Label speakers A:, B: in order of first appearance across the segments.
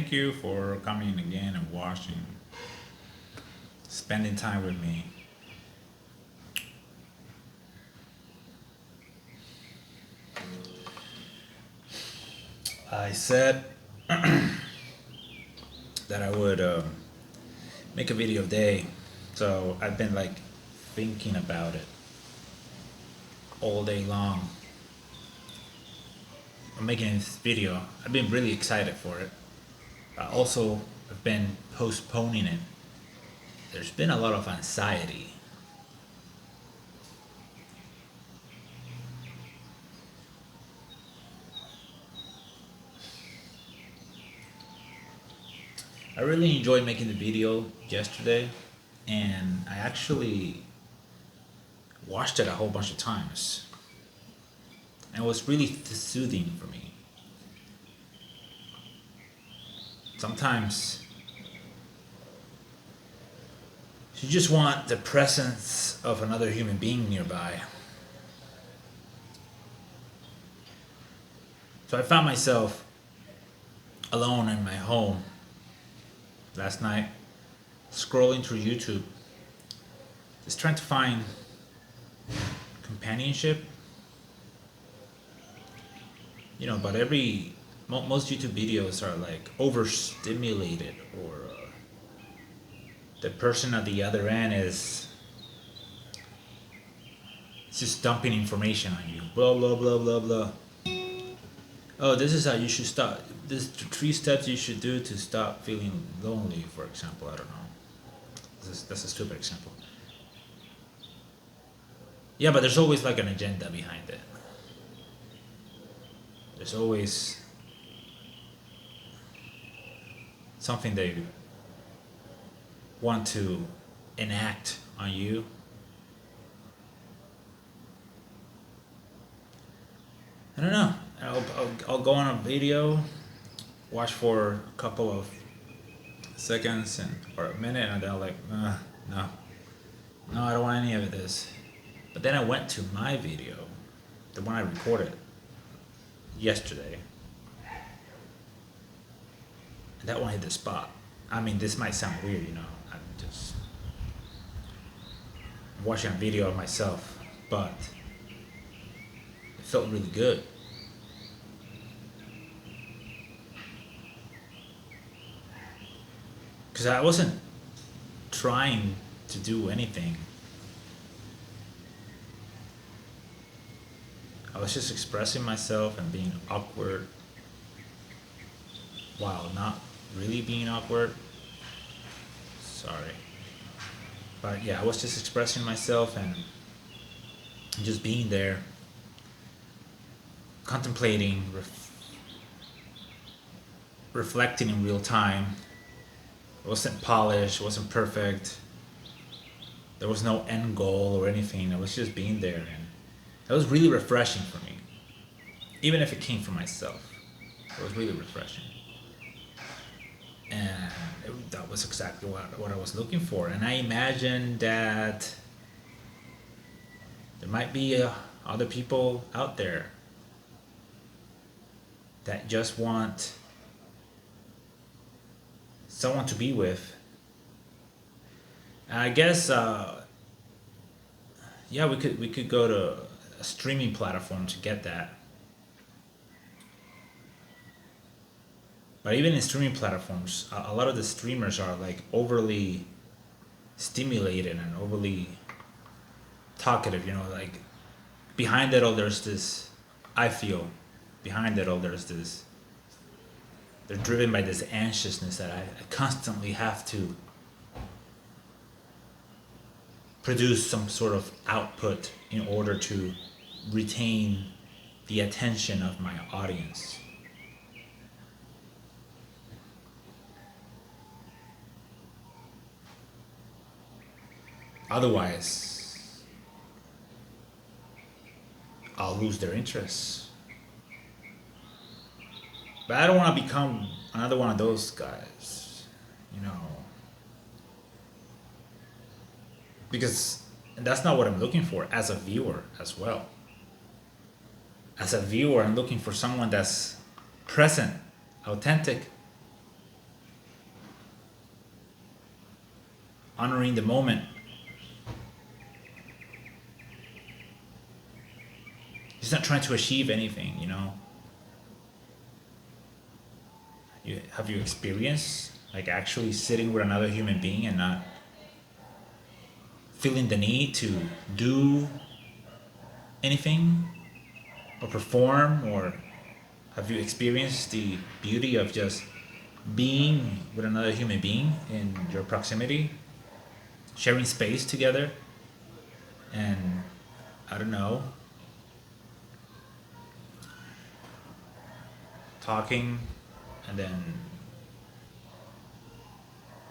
A: Thank you for coming again and watching, spending time with me. I said that I would make a video a day, so I've been like thinking about it all day long. I'm making this video. I've been really excited for it. I also have been postponing it. There's been a lot of anxiety. I really enjoyed making the video yesterday, and I actually watched it a whole bunch of times. And it was really soothing for me. Sometimes you just want the presence of another human being nearby. So I found myself alone in my home last night, scrolling through YouTube, just trying to find companionship. But most YouTube videos are like overstimulated, or the person at the other end is just dumping information on you. Blah, blah, blah, blah, blah. Oh, this is how you should stop. This 3 steps you should do to stop feeling lonely, for example. I don't know. That's a stupid example. Yeah, but there's always like an agenda behind it. There's always something they want to enact on you. I don't know. I'll go on a video, watch for a couple of seconds or a minute, and then I'm like, no, I don't want any of this. But then I went to my video, the one I recorded yesterday, and that one hit the spot. I mean, this might sound weird, I'm just watching a video of myself, but it felt really good. Because I wasn't trying to do anything. I was just expressing myself and being awkward while not really being awkward. Sorry. But yeah, I was just expressing myself and just being there, contemplating, reflecting in real time. It wasn't polished, it wasn't perfect. There was no end goal or anything. I was just being there, and it was really refreshing for me. Even if it came from myself, it was really refreshing. And that was exactly what I was looking for. And I imagined that there might be other people out there that just want someone to be with. And I guess, we could go to a streaming platform to get that. But even in streaming platforms, a lot of the streamers are like overly stimulated and overly talkative. Like behind it all, there's this. I feel behind it all, there's this. They're driven by this anxiousness that I constantly have to produce some sort of output in order to retain the attention of my audience. Otherwise, I'll lose their interest. But I don't want to become another one of those guys, because that's not what I'm looking for as a viewer as well. As a viewer, I'm looking for someone that's present, authentic, honoring the moment. He's not trying to achieve anything, you know. Have you experienced like actually sitting with another human being and not feeling the need to do anything or perform, or have you experienced the beauty of just being with another human being in your proximity, sharing space together, and I don't know, talking, and then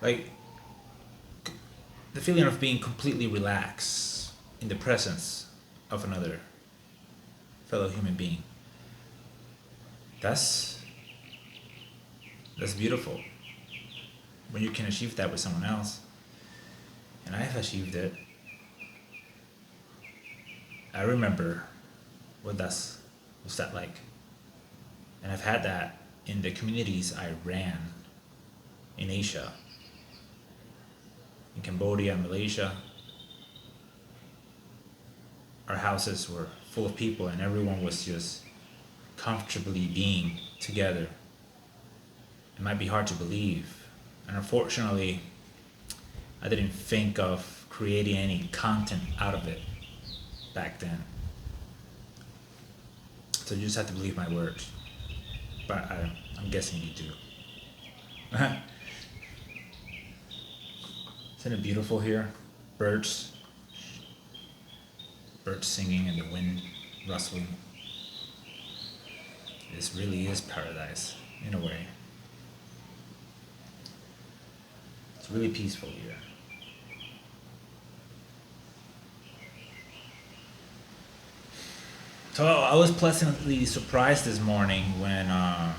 A: like the feeling of being completely relaxed in the presence of another fellow human being. That's beautiful when you can achieve that with someone else. And I have achieved it. I remember what's that like. And I've had that in the communities I ran in Asia, in Cambodia, Malaysia. Our houses were full of people and everyone was just comfortably being together. It might be hard to believe. And unfortunately, I didn't think of creating any content out of it back then. So you just have to believe my words. But I'm guessing you do. Isn't it beautiful here? Birds singing and the wind rustling. This really is paradise, in a way. It's really peaceful here. So I was pleasantly surprised this morning when I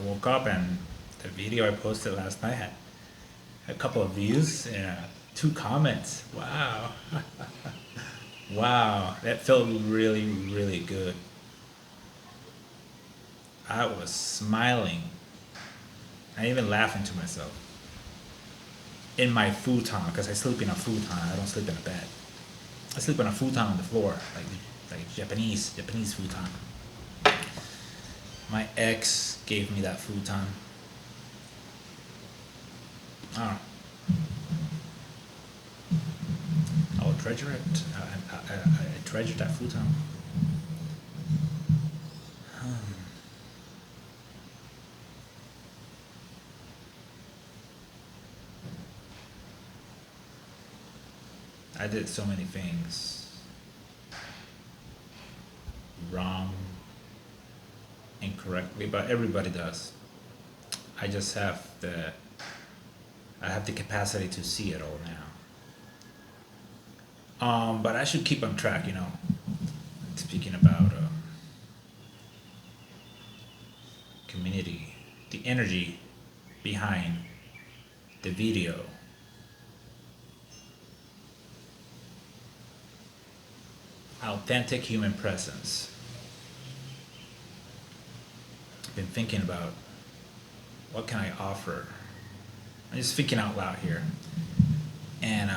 A: woke up and the video I posted last night had a couple of views and 2 comments. Wow. Wow, that felt really, really good. I was smiling. I even laughing to myself. In my futon, because I sleep in a futon. I don't sleep in a bed. I sleep on a futon on the floor, like Japanese futon. My ex gave me that futon. Oh. I will treasure it. I treasure that futon. I did so many things wrong, incorrectly, but everybody does. I just have the capacity to see it all now. But I should keep on track, you know. Speaking about community, the energy behind the video. Authentic human presence. I've been thinking about what can I offer. I'm just thinking out loud here. And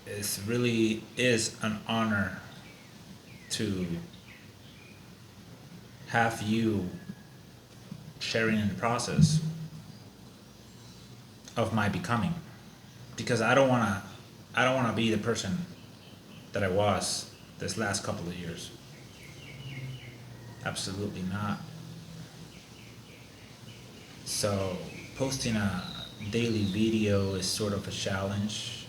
A: it really is an honor to have you sharing in the process of my becoming, because I don't want to be the person that I was this last couple of years. Absolutely not. So posting a daily video is sort of a challenge.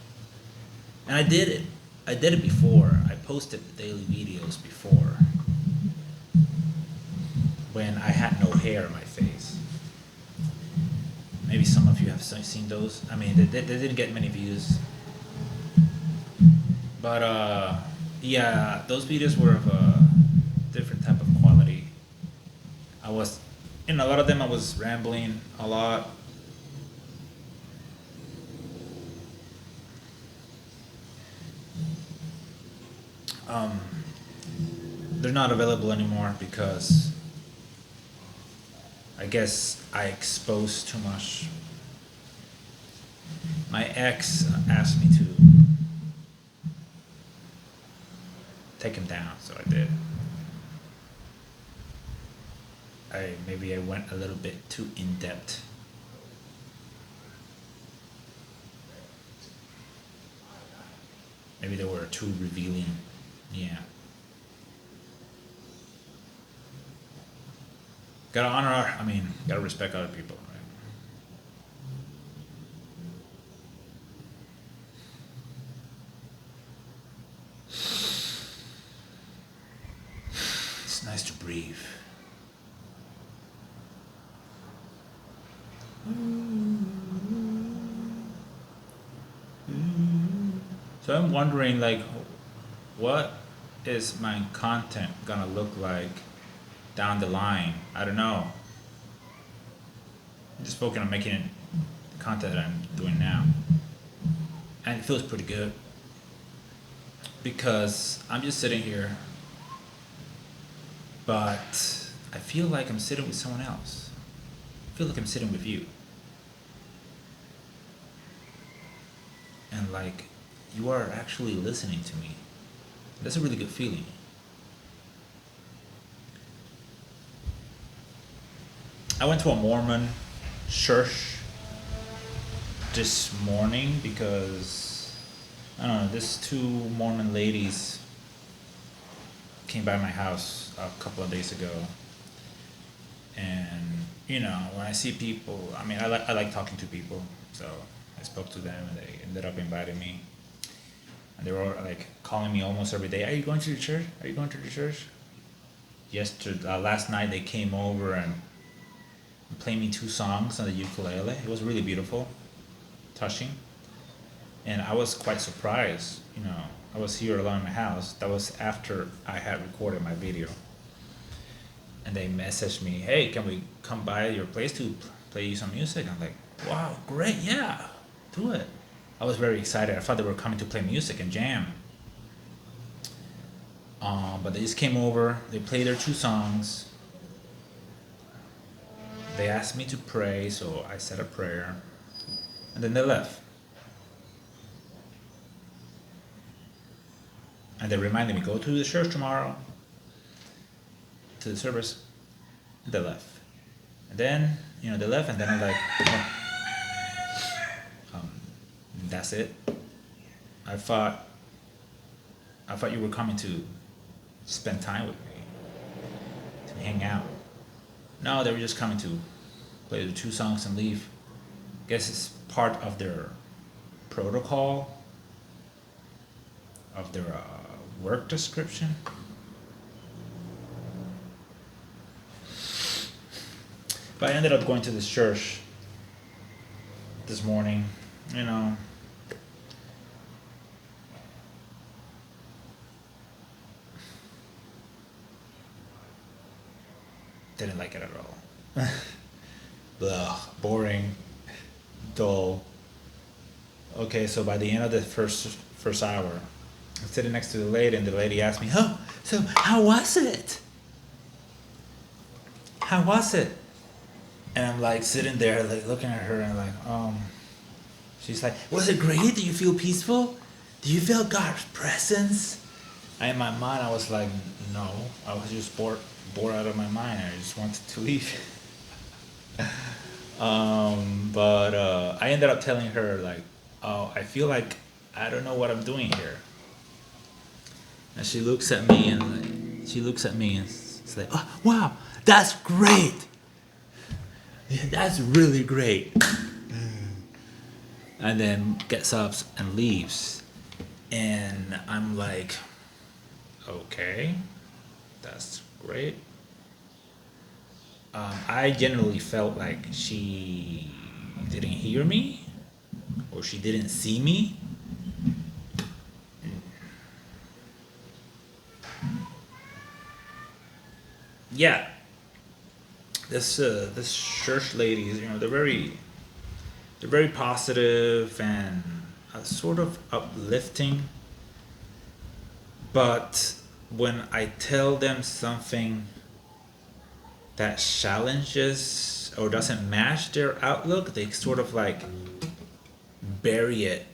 A: And I did it before. I posted the daily videos before, when I had no hair on my face. Maybe some of you have seen those. I mean, they didn't get many views. But yeah, those videos were of a different type of quality. In a lot of them I was rambling a lot. They're not available anymore because I guess I exposed too much ex asked me to take him down, so I did. Maybe I went a little bit too in depth. Maybe they were too revealing. Yeah. Gotta honor, gotta respect other people, right? It's nice to breathe. So I'm wondering, like, what is my content gonna look like down the line? I don't know. I'm just focusing on making the content that I'm doing now. And it feels pretty good. Because I'm just sitting here, but I feel like I'm sitting with someone else. I feel like I'm sitting with you. And like, you are actually listening to me. That's a really good feeling. I went to a Mormon church this morning because, I don't know, these two Mormon ladies came by my house a couple of days ago. And, you know, when I see people, I like talking to people, so I spoke to them and they ended up inviting me. And they were like calling me almost every day. Are you going to the church? Are you going to the church? Last night they came over and played me 2 songs on the ukulele. It was really beautiful, touching. And I was quite surprised. You know, I was here alone in my house. That was after I had recorded my video. And they messaged me, hey, can we come by your place to play you some music? I'm like, wow, great, yeah, do it. I was very excited. I thought they were coming to play music and jam. But they just came over, they played their 2 songs. They asked me to pray, so I said a prayer. And then they left. And they reminded me, go to the church tomorrow, to the service. And they left. And then, you know, they left, and then I'm like, oh. That's it. I thought you were coming to spend time with me, to hang out. No, they were just coming to play the 2 songs and leave. Guess it's part of their protocol, of their work description. But I ended up going to this church this morning, you know. Didn't like it at all. Ugh, boring, dull. Okay, so by the end of the first hour, I'm sitting next to the lady, and the lady asked me, "Oh, so how was it? How was it?" And I'm like sitting there, like looking at her, and like, she's like, "Was it great? Do you feel peaceful? Do you feel God's presence?" And in my mind, I was like, no, I was just bored out of my mind. I just wanted to leave. But I ended up telling her, like, oh, I feel like I don't know what I'm doing here. And she looks at me and it's like, oh, wow, that's great. That's really great. And then gets up and leaves. And I'm like, okay, that's great. I generally felt like she didn't hear me, or she didn't see me. Yeah, this church ladies, you know, they're very positive and sort of uplifting. But when I tell them something that challenges or doesn't match their outlook, they sort of like bury it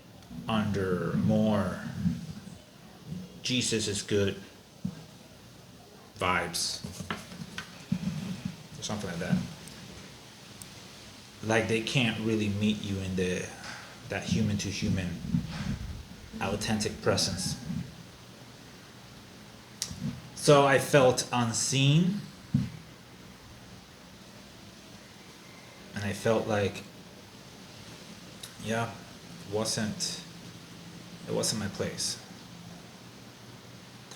A: under more Jesus is good vibes or something like that. Like they can't really meet you in that human to human authentic presence. So I felt unseen, and I felt like, yeah, it wasn't my place.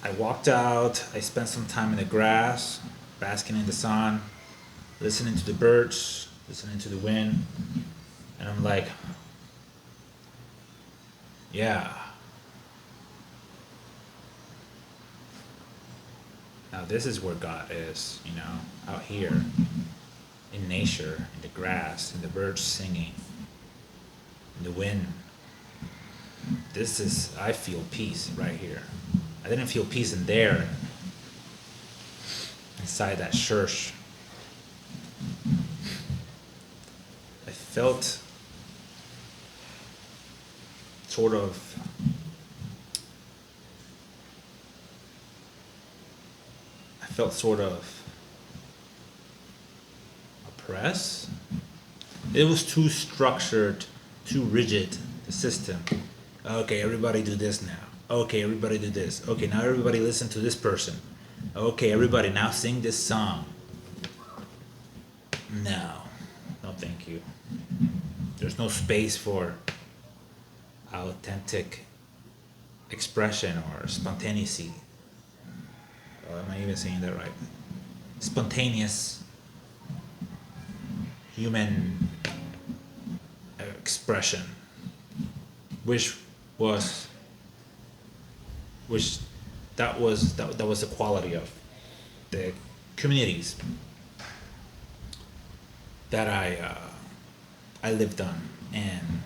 A: I walked out, I spent some time in the grass, basking in the sun, listening to the birds, listening to the wind, and I'm like, yeah. Now this is where God is, out here in nature, in the grass, in the birds singing, in the wind. I feel peace right here. I didn't feel peace in there, inside that church. I felt sort of oppressed. It was too structured, too rigid, the system. Okay, everybody do this now. Okay, everybody do this. Okay, now everybody listen to this person. Okay, everybody now sing this song. No, thank you. There's no space for authentic expression or spontaneity. Am I even saying that right? Spontaneous human expression, which that was the quality of the communities that I lived on and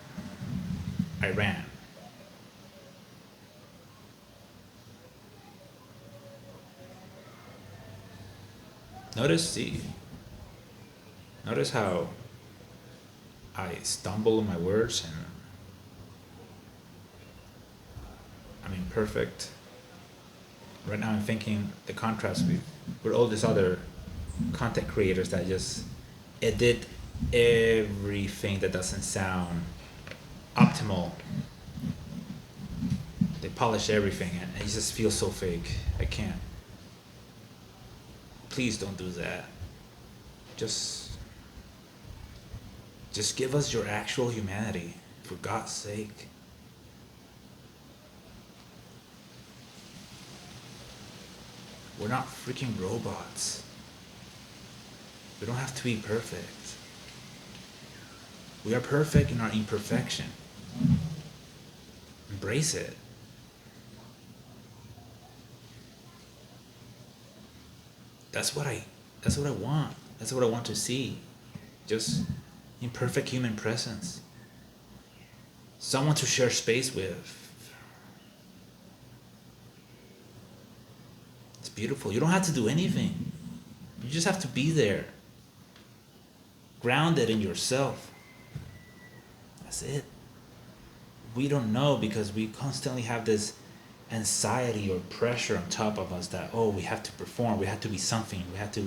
A: I ran. Notice how I stumble in my words and I'm imperfect. Right now I'm thinking the contrast with all these other content creators that just edit everything that doesn't sound optimal. They polish everything and it just feels so fake. I can't. Please don't do that. Just give us your actual humanity, for God's sake. We're not freaking robots. We don't have to be perfect. We are perfect in our imperfection. Embrace it. That's what I want. That's what I want to see. Just imperfect human presence. Someone to share space with. It's beautiful. You don't have to do anything. You just have to be there. Grounded in yourself. That's it. We don't know because we constantly have this anxiety or pressure on top of us that, we have to perform, we have to be something, we have to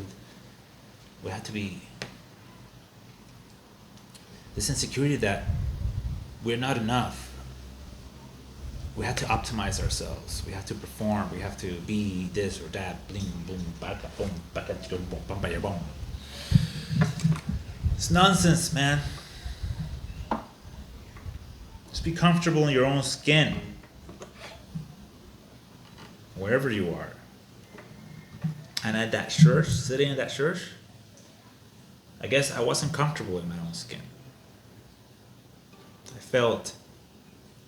A: be this insecurity that we're not enough. We have to optimize ourselves. We have to perform. We have to be this or that. Bling, boom, baka, boom, baka, boom, boom, bam, boom. It's nonsense, man. Just be comfortable in your own skin. Wherever you are. And at that church, sitting in that church, I guess I wasn't comfortable in my own skin. I felt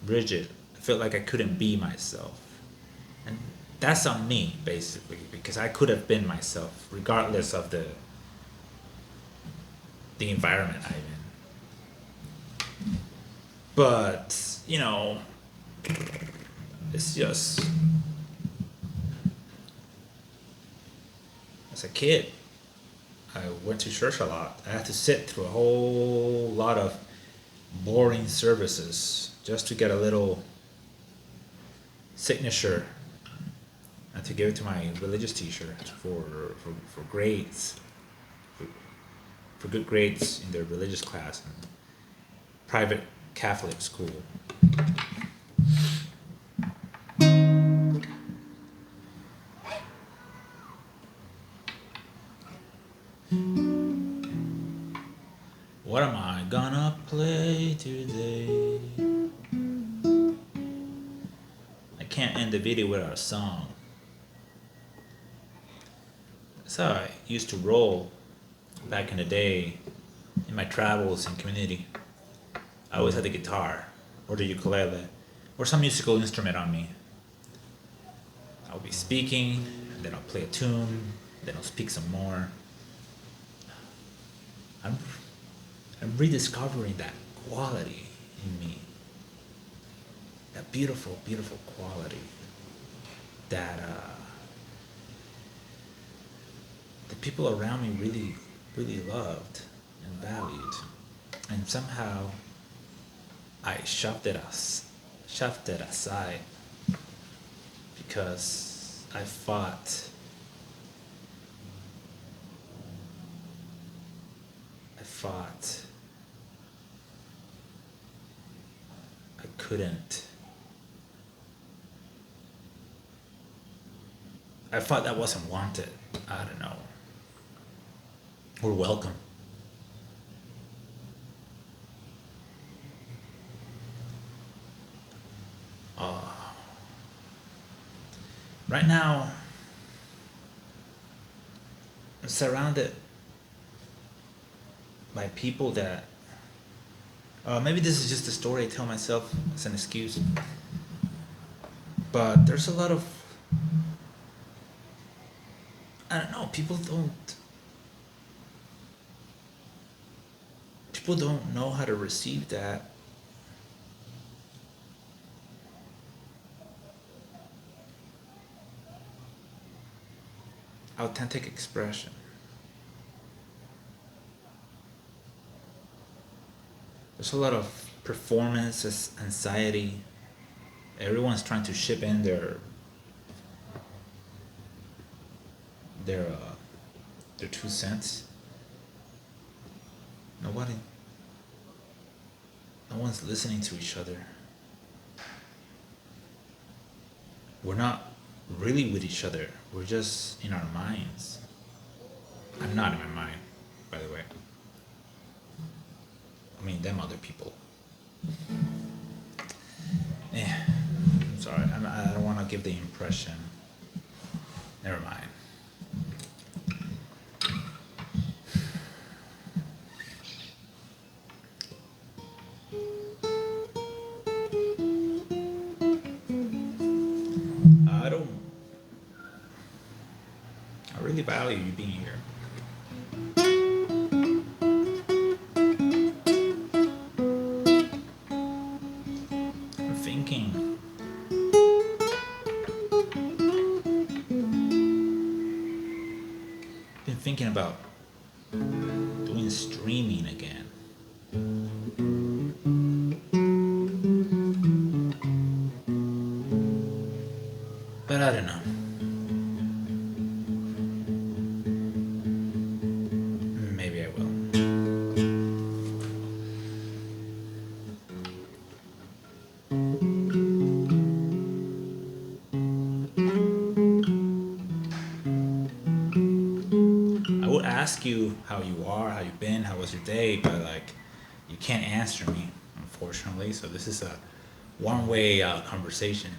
A: rigid. I felt like I couldn't be myself. And that's on me, basically, because I could have been myself, regardless of the environment I'm in. But, it's just... As a kid, I went to church a lot. I had to sit through a whole lot of boring services just to get a little signature and to give it to my religious teacher for grades, for good grades in their religious class in private Catholic school. What am I gonna play today? I can't end the video without a song. That's how I used to roll back in the day in my travels and community. I always had the guitar or the ukulele or some musical instrument on me. I'll be speaking, and then I'll play a tune, then I'll speak some more. I'm rediscovering that quality in me. That beautiful, beautiful quality that the people around me really, really loved and valued. And somehow I shoved it aside because I fought I couldn't. I thought that wasn't wanted. I don't know. Or welcome. Right now, I'm surrounded by people that maybe this is just a story I tell myself as an excuse, but there's a lot of, I don't know, people don't know how to receive that authentic expression. There's a lot of performance anxiety. Everyone's trying to ship in their 2 cents. No one's listening to each other. We're not really with each other. We're just in our minds. I'm not in my mind, by the way. I mean, them other people. I'm sorry. I don't want to give the impression. Never mind. I really value you being here. Been thinking about doing streaming again. But I don't know. Maybe I will. I would ask you how you are, how you've been, how was your day, but you can't answer me, unfortunately. So this is a one-way conversation.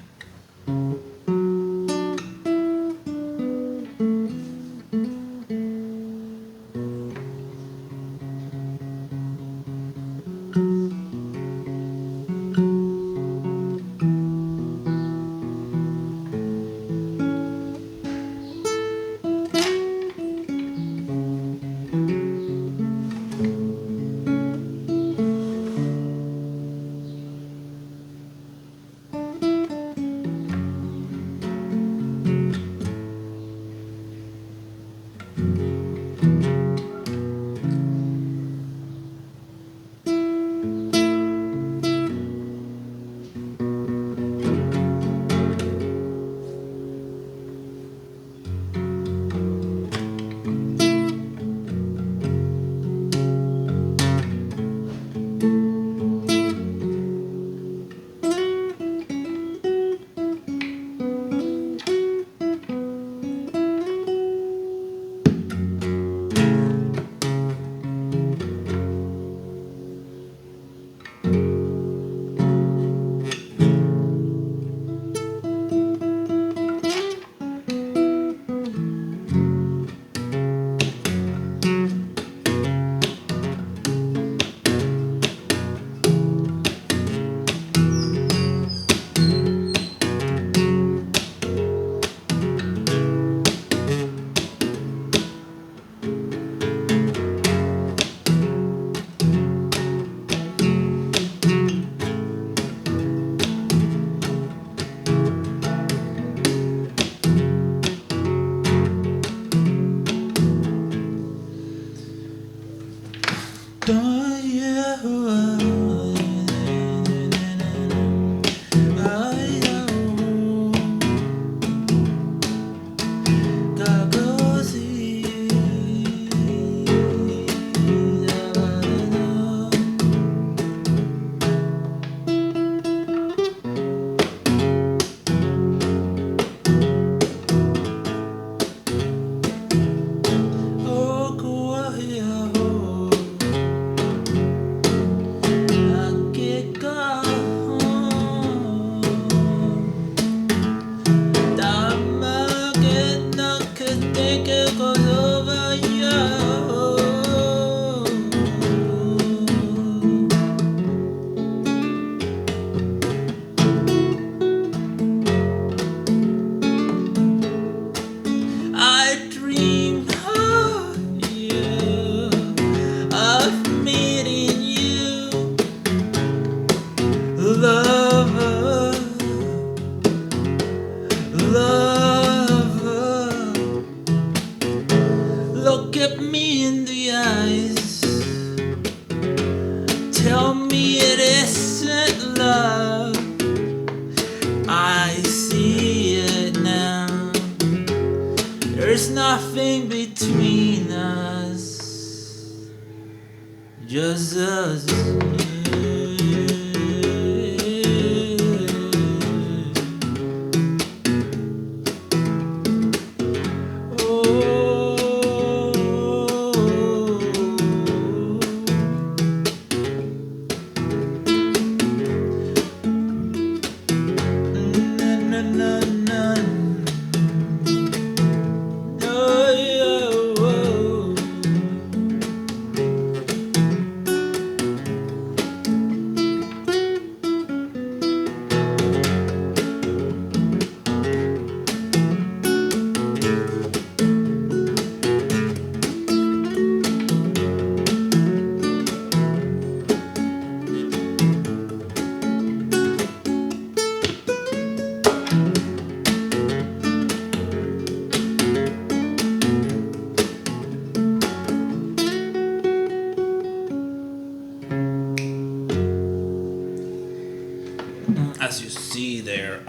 A: as you see there,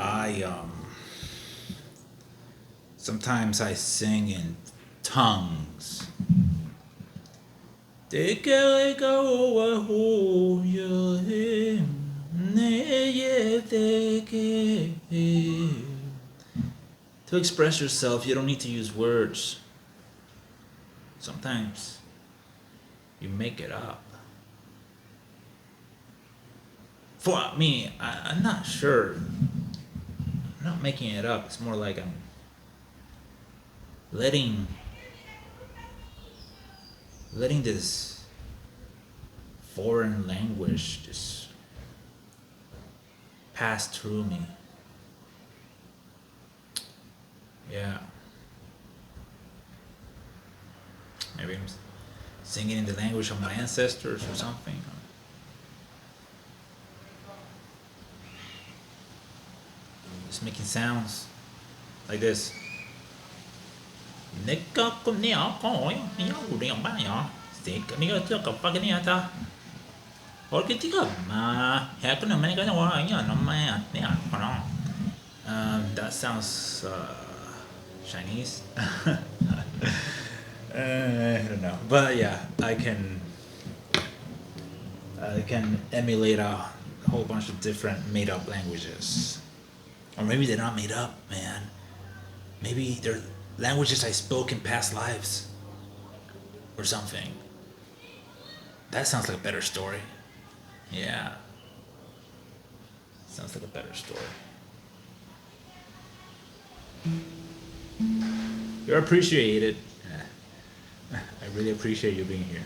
A: sometimes I sing in tongues. To express yourself, you don't need to use words. Sometimes you make it up. For me, I'm not sure. I'm not making it up. It's more like I'm letting this foreign language just pass through me. Yeah. Maybe I'm singing in the language of my ancestors or something. Just making sounds like this. That sounds Chinese. I don't know, but yeah, I can emulate a whole bunch of different made-up languages, or maybe they're not made up, man. Maybe they're languages I spoke in past lives, or something. That sounds like a better story. Yeah, sounds like a better story. You're appreciated. I really appreciate you being here.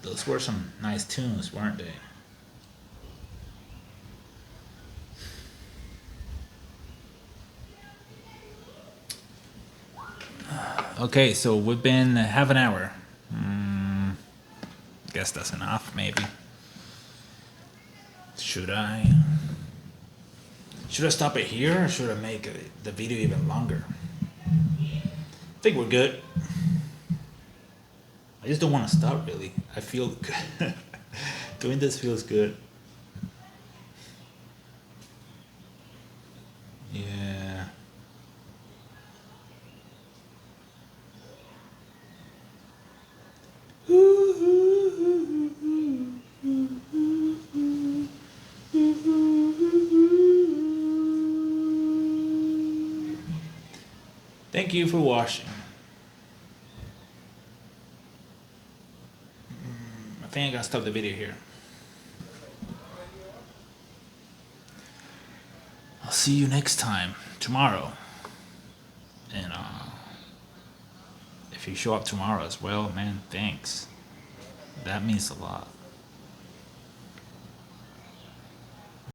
A: Those were some nice tunes, weren't they? Okay, so we've been half an hour. Guess that's enough, maybe. Should I stop it here, or should I make the video even longer? I think we're good. I just don't want to stop, really. I feel good. Doing this feels good. Yeah. Thank you for watching. I think I gotta stop the video here. I'll see you next time, tomorrow. And if you show up tomorrow as well, man, thanks. That means a lot.